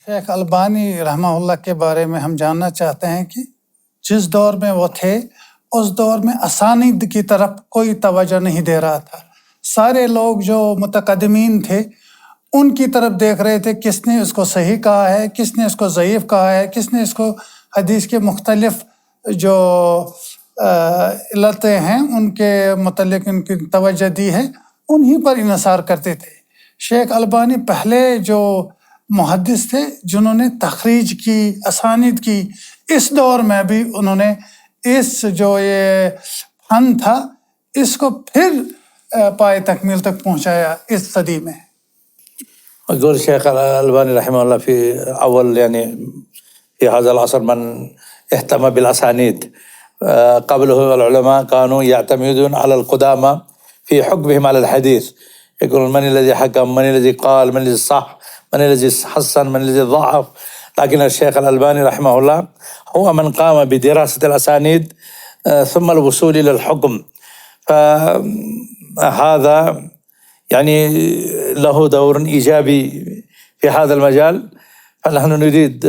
शेख अलबानी रहमहुल्लाह के बारे में हम जानना चाहते हैं कि जिस दौर में वो थे उस दौर में असानीद की तरफ कोई तवज्जो नहीं दे रहा था। सारे लोग जो मुतकद्दिमीन थे उनकी तरफ देख रहे थे, किसने इसको सही कहा है, किसने इसको ज़ईफ़ कहा है, किसने इसको हदीस के मुख्तलिफ जो इल्लतें हैं उनके मतलब उनकी तवज्जो दी है, उन्हीं पर इन्हिसार करते थे। शेख अलबानी पहले जो मुहद्दिस थे जिन्होंने तखरीज की, असानीद की। इस दौर में भी उन्होंने इस जो ये फन था इसको फिर पाए तकमील तक पहुँचाया इस सदी में। يقول الشيخ الألباني رحمه الله في أول في هذا العصر من اهتم بالأسانيد. قبله العلماء كانوا يعتمدون على القدامى في حكمهم على الحديث، يقولون من الذي حكم، من الذي قال، من الذي صح، من الذي حسن، من الذي ضعف. لكن الشيخ الألباني رحمه الله هو من قام بدراسة الأسانيد ثم الوصول إلى الحكم، فهذا له دور إيجابي في هذا المجال، فنحن نريد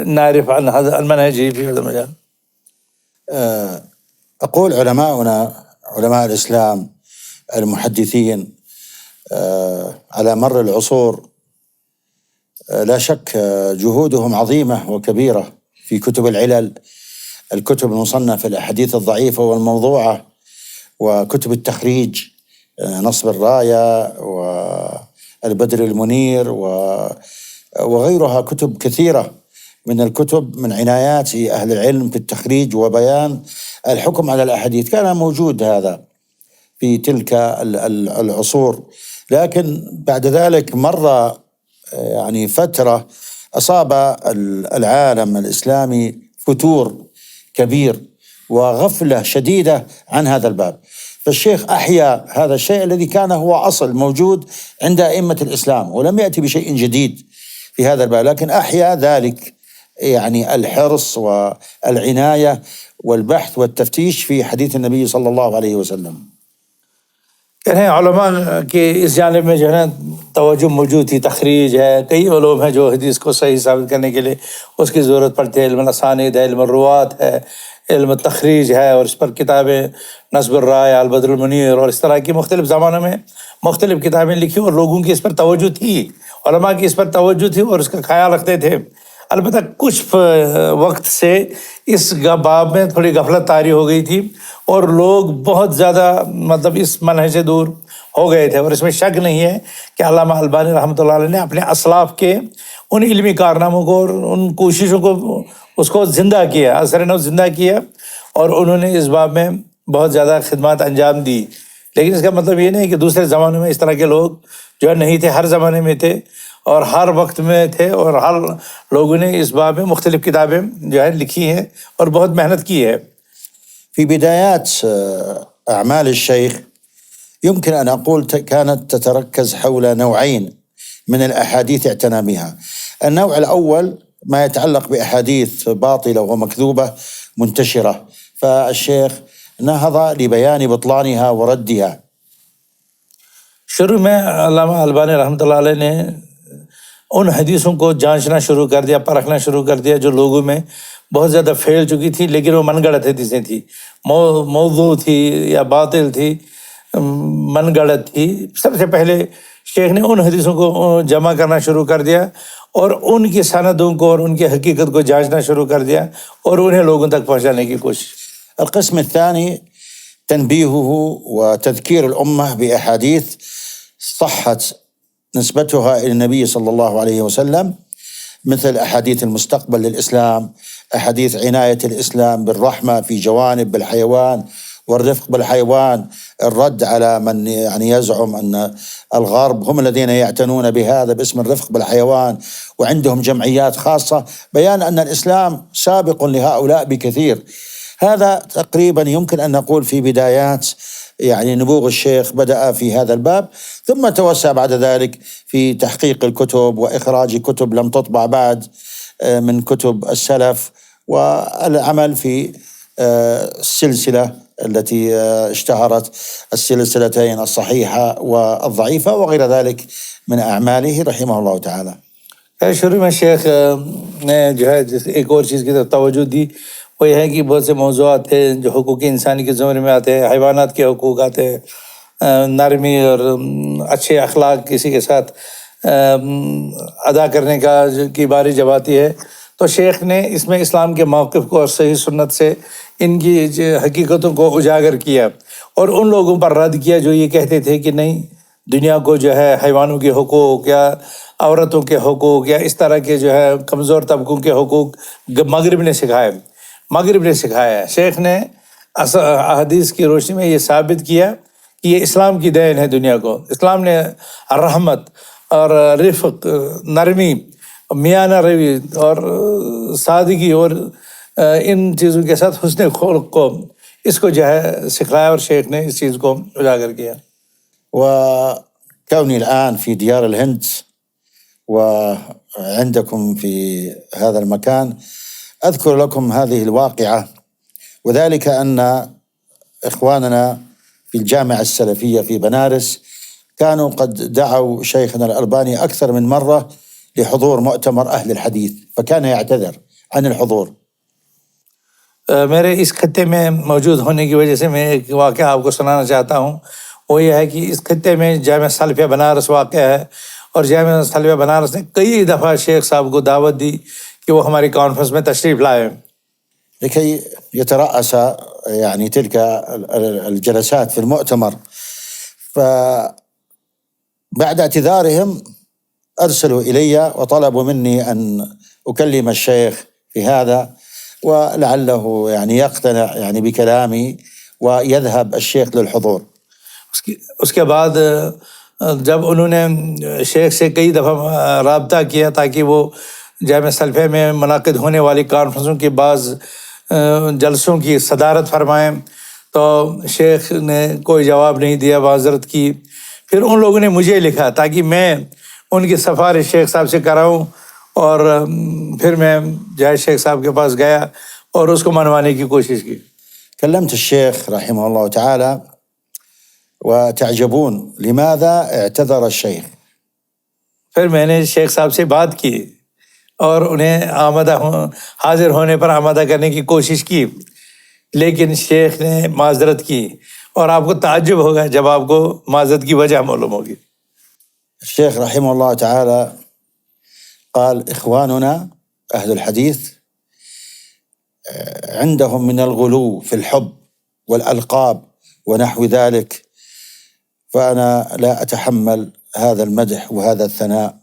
نعرف عن هذا المنهج في هذا المجال. أقول علماؤنا، علماء الإسلام المحدثين على مر العصور لا شك جهودهم عظيمة وكبيرة في كتب العلل، الكتب المصنفة الأحاديث الضعيفة والموضوعة، وكتب التخريج نصب الراية والبدر المنير وغيرها، كتب كثيرة من الكتب من عنايات أهل العلم في التخريج وبيان الحكم على الأحاديث. كان موجود هذا في تلك العصور، لكن بعد ذلك مر فترة أصاب العالم الإسلامي فتور كبير وغفلة شديدة عن هذا الباب، فالشيخ أحيا هذا الشيء الذي كان هو أصل موجود عند أئمة الإسلام، ولم يأتي بشيء جديد في هذا الباب، لكن أحيا ذلك الحرص والعناية والبحث والتفتيش في حديث النبي صلى الله عليه وسلم. علماء के इस जानिब में जो है ना तवज्जो मौजूद थी, तखरीज है, कई उलूम हैं जो हदीस को सही साबित करने के लिए उसकी ज़रूरत पड़ती है। इल्म असानीद है, इल्म रुवात है, इल्म तखरीज है, और इस पर किताबें नस्ब राय, अल बद्र मुनीर और इस तरह की मुख्तलिफ ज़मानों में मुख्तलिफ किताबें लिखी, और लोगों की इस पर तवज्जो थी, उलमा की इस पर तवज्जो थी और इसका ख्याल रखते थे। अलबत्ता कुछ वक्त से इस बाब में थोड़ी गफलत तारी हो गई थी और लोग बहुत ज़्यादा इस मनहज से दूर हो गए थे। और इसमें शक नहीं है कि अल्लामा अलबानी रहमतुल्लाह अलैह ने अपने असलाफ के उन इल्मी कारनामों को और उन कोशिशों को उसको ज़िंदा किया, असर नौ ज़िंदा किया, और उन्होंने इस बाब में बहुत ज़्यादा खिदमत अंजाम दी। लेकिन इसका मतलब ये नहीं कि दूसरे ज़मानों में इस तरह के लोग जो है नहीं थे, हर ज़माने में थे और हर वक्त में थे, और हर लोगों ने इस बाब में मुख्तलिफ किताबें जो है लिखी हैं और बहुत मेहनत की है। في بدايات أعمال الشيخ يمكن أن أقول كانت تتركز حول نوعين من الأحاديث اعتنى بها. النوع الأول ما يتعلق بأحاديث باطلة ومكذوبة منتشرة، فالشيخ نهض لبيان بطلانها وردها. शुरू में अल्लामा अलबानी रहमतुल्लाह अलैह ने उन हदीसों को जांचना शुरू कर दिया, परखना शुरू कर दिया जो लोगों में बहुत ज़्यादा फैल चुकी थी, लेकिन वो मनगढ़ंत हदीसें थी, मौजू थी या बातिल थी, मनगढ़ंत थी। सबसे पहले शेख ने उन हदीसों को जमा करना शुरू कर दिया और उनकी सनदों को और उनकी हकीकत को जांचना शुरू कर दिया और उन्हें लोगों तक पहुँचाने की कोशिश। القسم الثاني تنبيهه وتذكير الأمة بأحاديث صحت نسبتها إلى النبي صلى الله عليه وسلم، مثل أحاديث المستقبل للإسلام، أحاديث عناية الإسلام بالرحمة في جوانب بالحيوان والرفق بالحيوان، الرد على من يزعم أن الغرب هم الذين يعتنون بهذا باسم الرفق بالحيوان وعندهم جمعيات خاصة، بيان أن الإسلام سابق لهؤلاء بكثير. هذا تقريبا يمكن أن نقول في بدايات نبوغ الشيخ بدأ في هذا الباب، ثم توسع بعد ذلك في تحقيق الكتب وإخراج كتب لم تطبع بعد من كتب السلف، والعمل في السلسلة التي اشتهرت، السلسلتين الصحيحة والضعيفة وغير ذلك من أعماله رحمه الله تعالى. है। शुरू में शेख ने जो है जिस एक और चीज़ की तरफ तवज्जो दी, वो ये है कि बहुत से मौज़ूआत थे जो हुकूक इंसानी के ज़ुमरे में आते हैं, हैवानात के हुकूक आते हैं, नरमी और अच्छे अखलाक किसी के साथ अदा करने का की बारी जब आती है, तो शेख ने इसमें इस्लाम के मौक़िफ़ को और सही सुन्नत से इनकी हकीकतों को उजागर किया और उन लोगों पर रद्द किया जो ये कहते थे कि नहीं, दुनिया को जो है हैवानों के हुकूक या औरतों के हुकूक या इस तरह के जो है कमज़ोर तबकों के हुकूक मगरिब ने सिखाया है। शेख ने अहदीस की रोशनी में ये साबित किया कि ये इस्लाम की देन है दुनिया को। इस्लाम ने रहमत और रिफ़्क़, नरमी, मियाना रवी और सादगी और इन चीज़ों के साथ हुस्न खुल्क़ को इसको जो है सिखाया और शेख ने इस चीज़ को उजागर किया। وكوني الآن في ديار الهند وعندكم في هذا المكان أذكر لكم هذه الواقعة، وذلك أن إخواننا في الجامعة السلفية في بنارس كانوا قد دعوا شيخنا الألباني أكثر من مرة لحضور مؤتمر أهل الحديث، فكان يعتذر عن الحضور. मेरे इस खत्ते में मौजूद होने की वजह से मैं एक वाक़या आपको सुनाना चाहता हूँ। वो ये है कि इस खत्ते में जामिया सलफ़िया बनारस वाक़ है और जामिया सलफ़िया बनारस ने कई दफ़ा शेख साहब को दावत दी कि वो हमारी कॉन्फ्रेंस में तशरीफ़ लाएँ لكي يترأس يعني تلك الجلسات في المؤتمر. فبعد اعتذارهم أرسلوا إلي وطلبوا مني أن أكلم الشيخ في هذا ولعله يعني يقتنع يعني بكلامي ويذهب الشيخ للحضور. उसके बाद जब उन्होंने शेख से कई दफ़ा राब्ता किया ताकि वो जामिया सलफ़िया में मुनाक़िद होने वाली कॉन्फ्रेंसों के बाज़ जलसों की सदारत फरमाएं, तो शेख ने कोई जवाब नहीं दिया, माज़रत की। फिर उन लोगों ने मुझे लिखा ताकि मैं उनकी सिफारिश शेख साहब से कराऊं और फिर मैं जाए शेख साहब के पास गया और उसको मनवाने की कोशिश की। كلمت الشيخ رحمه الله تعالى وتعجبون لماذا اعتذر الشيخ. फिर मैंने शेख साहब से बात की और उन्हें हाजिर होने पर आमादा करने की कोशिश की, लेकिन शेख ने माजरत की और आपको ताज्जुब होगा जब आपको माजरत की वजह मालूम होगी। الشيخ رحمه الله تعالى قال إخواننا أهل الحديث عندهم من الغلو في الحب والألقاب ونحو ذلك، فأنا لا أتحمل هذا المدح وهذا الثناء،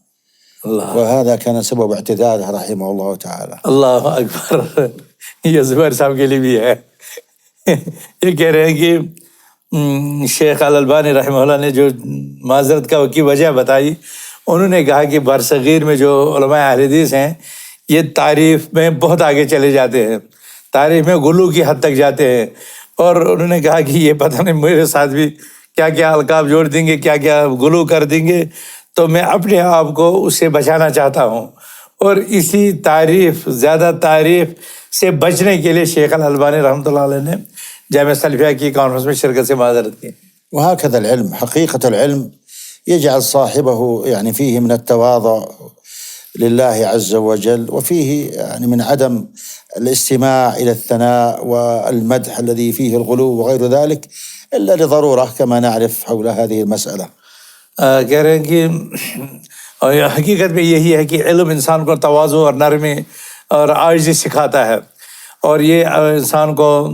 وهذا كان سبب اعتذاره رحمه الله تعالى. अल्लाह अकबर। ये ज़ुबैर साहब के लिए भी है। ये कह रहे हैं कि शेख अल-अलबानी रहमतुल्लाह ने जो माज़रत की वजह बताई, उन्होंने कहा कि बरसगीर में जो उलमा अहले हदीस हैं ये तारीफ़ में बहुत आगे चले जाते हैं, तारीफ़ में गुलू की हद तक जाते हैं, और उन्होंने कहा कि ये पता नहीं मेरे साथ भी क्या क्या अलकाब जोड़ देंगे, क्या क्या गुलू कर देंगे, तो मैं अपने आप को उससे बचाना चाहता हूँ। और इसी तारीफ़, ज़्यादा तारीफ़ से बचने के लिए शेख अल-अलबानी रहमतुल्लाह अलैह ने जामिया सलफ़िया की कॉन्फ्रेंस में शिरकत से माज़रत की। وهكذا العلم، حقيقة العلم يجعل صاحبه يعني فيه من التواضع لله عز وجل، وفيه يعني من عدم الاستماع إلى الثناء والمدح الذي فيه الغلو وغير ذلك إلا لضرورة كما نعرف حول هذه المسألة. कह रहे हैं कि हकीकत में यही है कि इल्म इंसान को तवाज़ु और नरमी और आजिज़ी सिखाता है, और ये इंसान को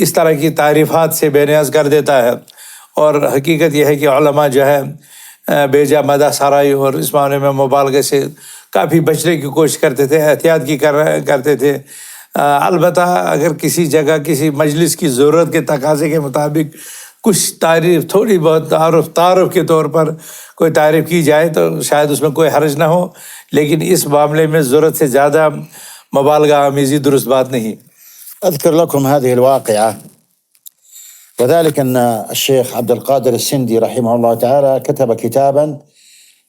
इस तरह की तारीफ़ात से बेनियाज़ कर देता है। और हकीकत यह है कि उलमा जो है बेजा मदा सराई और इस मामले में मुबालगे से काफ़ी बचने की कोशिश करते थे, एहतियात की करते थे। अलबत्ता अगर किसी जगह किसी मजलिस की ज़रूरत के तकाज़े के मुताबिक कुछ तारीफ़, थोड़ी बहुत तारुफ के तौर पर कोई तारीफ़ की जाए तो शायद उसमें कोई हर्ज ना हो, लेकिन इस मामले में ज़रूरत से ज़्यादा मुबालगा आमीज़ी दुरुस्त बात नहीं। أذكر لكم هذه الواقعة، وذلك أن الشيخ عبد القادر السندي رحمه الله تعالى كتب كتابا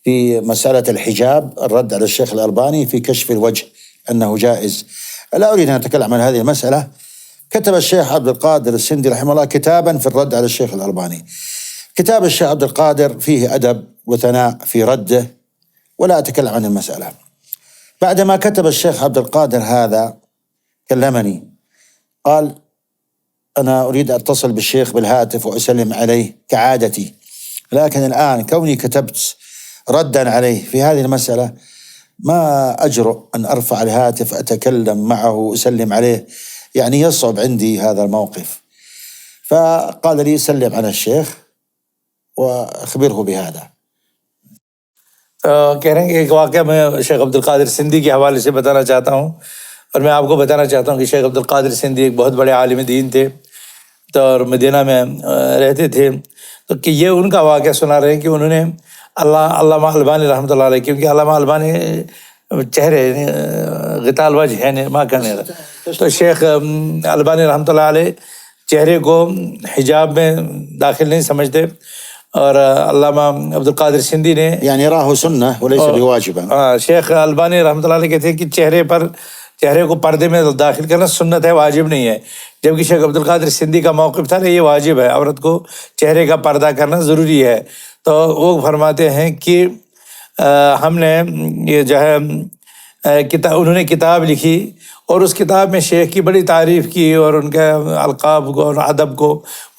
في مسألة الحجاب، الرد على الشيخ الألباني في كشف الوجه أنه جائز. لا أريد أن أتكلم عن هذه المسألة. كتب الشيخ عبد القادر السندي رحمه الله كتابا في الرد على الشيخ الألباني. كتاب الشيخ عبد القادر فيه أدب وثناء في رده ولا أتكلم عن المسألة. بعدما كتب الشيخ عبد القادر هذا كلمني، قال: أنا أريد أن أتصل بالشيخ بالهاتف وأسلم عليه كعادتي، لكن الآن كوني كتبت ردا عليه في هذه المسألة ما أجرؤ أن أرفع الهاتف أتكلم معه وأسلم عليه، يعني يصعب عندي هذا الموقف. فقال لي: سلم على الشيخ وأخبره بهذا. कह रहे हैं कि एक वाक़या मैं शेख अब्दुल कादिर सिंधी के हवाले से बताना चाहता हूँ, और मैं आपको बताना चाहता हूँ कि शेख अब्दुल कादिर सिंधी एक बहुत बड़े आलिम दीन थे, तो और मदीना में रहते थे। तो कि ये उनका वाक़या सुना रहे हैं कि उन्होंने अल्लामा अलबानी रहमतुल्लाह अलैह, क्योंकि अल्लामा अलबानी चेहरे गिताल वजह है ने माँ कहने, तो शेख अलबानी रहमतुल्लाह अलैह चेहरे को हिजाब में दाखिल नहीं समझते, और अल्लामा अब्दुल कादिर सिंधी ने يعني راه سنة وليس بواجبا. शेख अलबानी रहमतुल्लाह अलैह कहते हैं कि चेहरे को पर्दे में दाखिल करना सुन्नत है, वाजिब नहीं है, जबकि शेख अब्दुल कादिर सिंधी का मौक़िफ़ था ना ये वाजिब है, औरत को चेहरे का पर्दा करना ज़रूरी है। तो वो फरमाते हैं कि हमने ये जो है उन्होंने किताब लिखी, और उस किताब में शेख की बड़ी तारीफ़ की और उनके अलक़ाब को और अदब को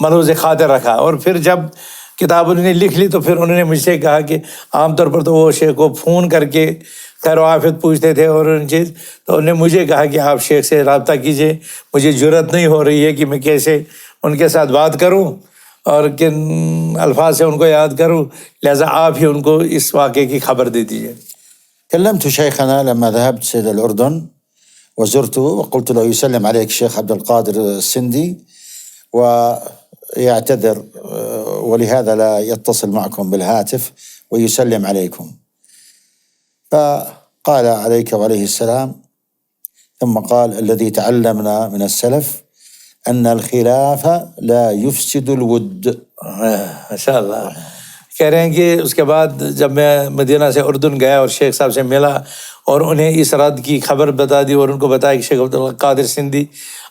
मलूज़ ख़ातिर रखा। और फिर जब किताब उन्होंने लिख ली तो फिर उन्होंने मुझसे कहा कि आमतौर पर तो वो शेख को फ़ोन करके खैर आफियत पूछते थे और उन चीज़, तो उन्होंने मुझे कहा कि आप शेख से रब्ता कीजिए, मुझे जुर्रत नहीं हो रही है कि मैं कैसे उनके साथ बात करूं और किन अल्फाज से उनको याद करूं, लिहाजा आप ही उनको इस वाक़े की खबर दे दीजिए। كلمت شيخنا لما ذهبت إلى الأردن وزرته وقلت له يسلم عليك الشيخ عبد القادر السندي ويعتذر، ولهذا لا يتصل معكم بالهاتف ويسلم عليكم. فقال: عليك وعليه السلام. ثم قال: الذي تعلمنا من السلف أن الخلاف لا يفسد الود. माशाअल्लाह। कह रहे हैं कि उसके बाद जब मैं मदीना से उर्दून गया और शेख साहब से मिला और उन्हें इस रद्द की खबर बता दी और उनको बताया कि शेख अब्दुल कादिर सिंधी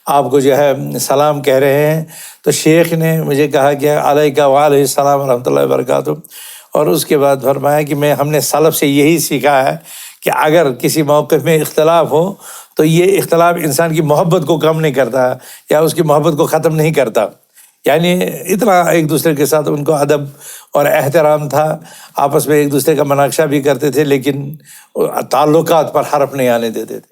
आपको जो है सलाम कह रहे हैं, तो शेख ने मुझे कहा कि अलैका व अलैहिस्सलाम रहमतुल्लाहि व बरकातुहू, और उसके बाद फरमाया कि हमने सलफ़ से यही सीखा है कि अगर किसी मौक़िफ़ में इख्तलाफ हो तो ये इख्तलाफ इंसान की मोहब्बत को कम नहीं करता या उसकी मोहब्बत को ख़त्म नहीं करता। यानी इतना एक दूसरे के साथ उनको अदब और एहतराम था, आपस में एक दूसरे का मुनाक़शा भी करते थे, लेकिन ताल्लुकात पर हर्फ नहीं आने देते थे।